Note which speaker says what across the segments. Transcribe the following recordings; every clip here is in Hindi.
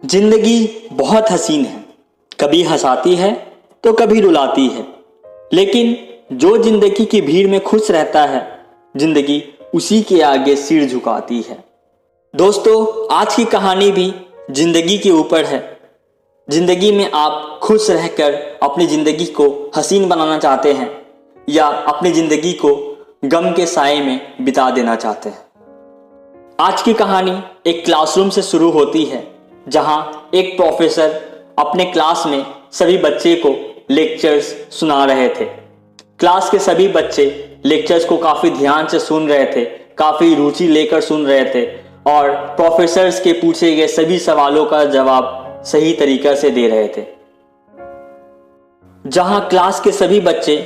Speaker 1: जिंदगी बहुत हसीन है, कभी हंसाती है तो कभी रुलाती है। लेकिन जो जिंदगी की भीड़ में खुश रहता है, जिंदगी उसी के आगे सिर झुकाती है। दोस्तों, आज की कहानी भी जिंदगी के ऊपर है। जिंदगी में आप खुश रहकर अपनी जिंदगी को हसीन बनाना चाहते हैं या अपनी जिंदगी को गम के साए में बिता देना चाहते हैं। आज की कहानी एक क्लासरूम से शुरू होती है, जहां एक प्रोफेसर अपने क्लास में सभी बच्चे को लेक्चर्स सुना रहे थे। क्लास के सभी बच्चे लेक्चर्स को काफी ध्यान से सुन रहे थे, काफी रुचि लेकर सुन रहे थे और प्रोफेसर्स के पूछे गए सभी सवालों का जवाब सही तरीका से दे रहे थे। जहां क्लास के सभी बच्चे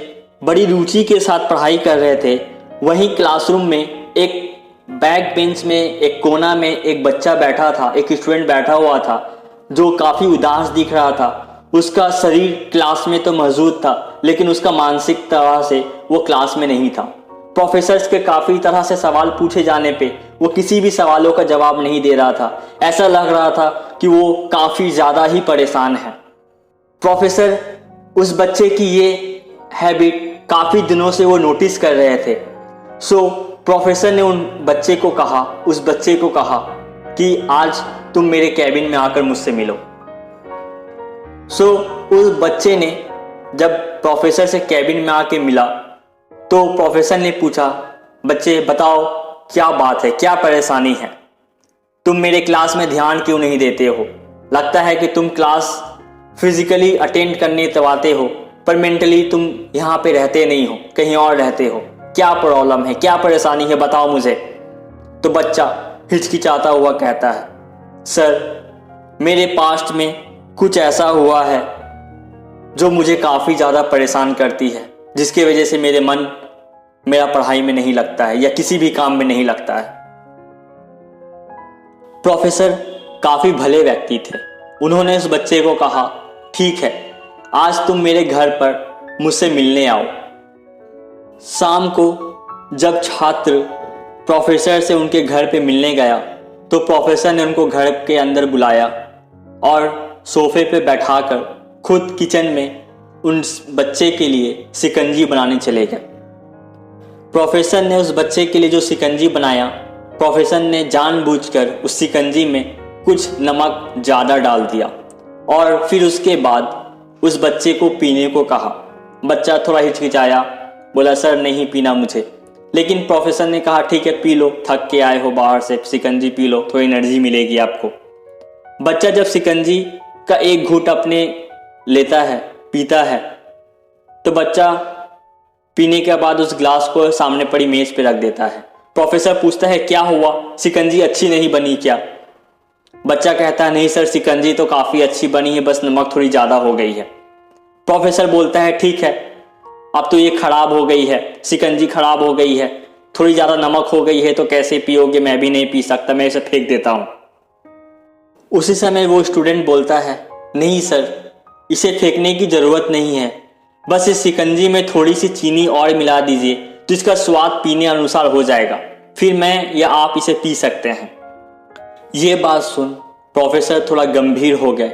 Speaker 1: बड़ी रुचि के साथ पढ़ाई कर रहे थे, वहीं क्लासरूम में एक बैक बेंच में एक कोना में एक बच्चा बैठा था, एक स्टूडेंट बैठा हुआ था जो काफी उदास दिख रहा था। उसका शरीर क्लास में तो मौजूद था, लेकिन उसका मानसिक तरह से वो क्लास में नहीं था। प्रोफेसर्स के काफी तरह से सवाल पूछे जाने पे वो किसी भी सवालों का जवाब नहीं दे रहा था। ऐसा लग रहा था कि वो काफी ज्यादा ही परेशान है। प्रोफेसर उस बच्चे की ये हैबिट काफी दिनों से वो नोटिस कर रहे थे। प्रोफेसर ने उस बच्चे को कहा कि आज तुम मेरे कैबिन में आकर मुझसे मिलो। उस बच्चे ने जब प्रोफेसर से कैबिन में आके मिला तो प्रोफेसर ने पूछा, बच्चे बताओ क्या बात है, क्या परेशानी है, तुम मेरे क्लास में ध्यान क्यों नहीं देते हो? लगता है कि तुम क्लास फिजिकली अटेंड करने तो आते हो, पर मेंटली तुम यहाँ पे रहते नहीं हो, कहीं और रहते हो। क्या प्रॉब्लम है, क्या परेशानी है, बताओ मुझे। तो बच्चा हिचकिचाता हुआ कहता है, सर मेरे पास्ट में कुछ ऐसा हुआ है जो मुझे काफी ज्यादा परेशान करती है, जिसकी वजह से मेरा पढ़ाई में नहीं लगता है या किसी भी काम में नहीं लगता है। प्रोफेसर काफी भले व्यक्ति थे। उन्होंने उस बच्चे को कहा, ठीक है, आज तुम मेरे घर पर मुझसे मिलने आओ। शाम को जब छात्र प्रोफेसर से उनके घर पे मिलने गया तो प्रोफेसर ने उनको घर के अंदर बुलाया और सोफे पे बैठाकर खुद किचन में उन बच्चे के लिए शिकंजी बनाने चले गए। प्रोफेसर ने उस बच्चे के लिए जो शिकंजी बनाया, प्रोफेसर ने जानबूझकर उस शिकंजी में कुछ नमक ज़्यादा डाल दिया और फिर उसके बाद उस बच्चे को पीने को कहा। बच्चा थोड़ा हिचकिचाया, बोला सर नहीं पीना मुझे। लेकिन प्रोफेसर ने कहा, ठीक है पी लो, थक के आए हो बाहर से, शिकंजी पी लो, थोड़ी एनर्जी मिलेगी आपको। बच्चा जब शिकंजी का एक घूंट अपने लेता है, पीता है, तो बच्चा पीने के बाद उस ग्लास को सामने पड़ी मेज पे रख देता है। प्रोफेसर पूछता है, क्या हुआ, शिकंजी अच्छी नहीं बनी क्या? बच्चा कहता है, नहीं सर शिकंजी तो काफी अच्छी बनी है, बस नमक थोड़ी ज्यादा हो गई है। प्रोफेसर बोलता है, ठीक है, अब तो ये खराब हो गई है, शिकंजी खराब हो गई है, थोड़ी ज्यादा नमक हो गई है, तो कैसे पियोगे? मैं भी नहीं पी सकता, मैं इसे फेंक देता हूं। उसी समय वो स्टूडेंट बोलता है, नहीं सर, इसे फेंकने की जरूरत नहीं है, बस इस शिकंजी में थोड़ी सी चीनी और मिला दीजिए तो इसका स्वाद पीने अनुसार हो जाएगा, फिर मैं या आप इसे पी सकते हैं। ये बात सुन प्रोफेसर थोड़ा गंभीर हो गए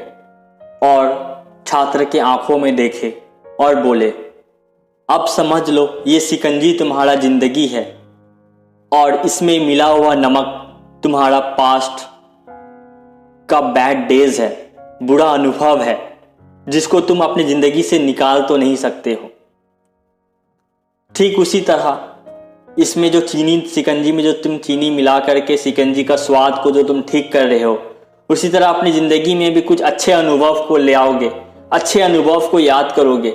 Speaker 1: और छात्र के आंखों में देखे और बोले, अब समझ लो ये शिकंजी तुम्हारा जिंदगी है और इसमें मिला हुआ नमक तुम्हारा पास्ट का बैड डेज है, बुरा अनुभव है, जिसको तुम अपनी जिंदगी से निकाल तो नहीं सकते हो। ठीक उसी तरह इसमें जो शिकंजी में जो तुम चीनी मिला करके शिकंजी का स्वाद को जो तुम ठीक कर रहे हो, उसी तरह अपनी जिंदगी में भी कुछ अच्छे अनुभव को ले आओगे, अच्छे अनुभव को याद करोगे,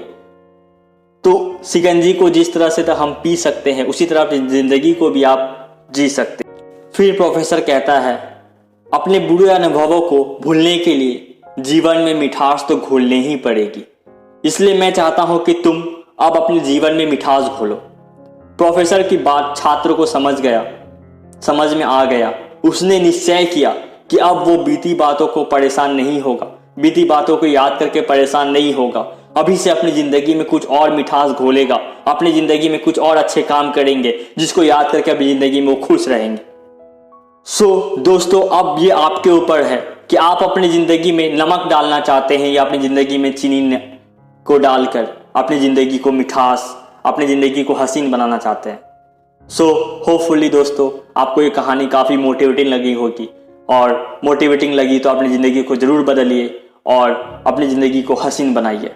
Speaker 1: तो शिकंजी को जिस तरह से तो हम पी सकते हैं, उसी तरह अपनी जिंदगी को भी आप जी सकते हैं। फिर प्रोफेसर कहता है, अपने बुरे अनुभवों को भूलने के लिए जीवन में मिठास तो घोलनी ही पड़ेगी, इसलिए मैं चाहता हूं कि तुम अब अपने जीवन में मिठास घोलो। प्रोफेसर की बात छात्र को समझ में आ गया। उसने निश्चय किया कि अब वो बीती बातों को परेशान नहीं होगा, बीती बातों को याद करके परेशान नहीं होगा, अभी से अपनी जिंदगी में कुछ और मिठास घोलेगा, अपनी जिंदगी में कुछ और अच्छे काम करेंगे, जिसको याद करके अपनी जिंदगी में वो खुश रहेंगे। दोस्तों, अब ये आपके ऊपर है कि आप अपनी ज़िंदगी में नमक डालना चाहते हैं या अपनी ज़िंदगी में चीनी को डालकर अपनी ज़िंदगी को मिठास, अपनी ज़िंदगी को हसीन बनाना चाहते हैं। सो होपफुली दोस्तों आपको ये कहानी काफ़ी मोटिवेटिंग लगी होगी, और मोटिवेटिंग लगी तो अपनी ज़िंदगी को ज़रूर बदलिए और अपनी ज़िंदगी को हसीन बनाइए।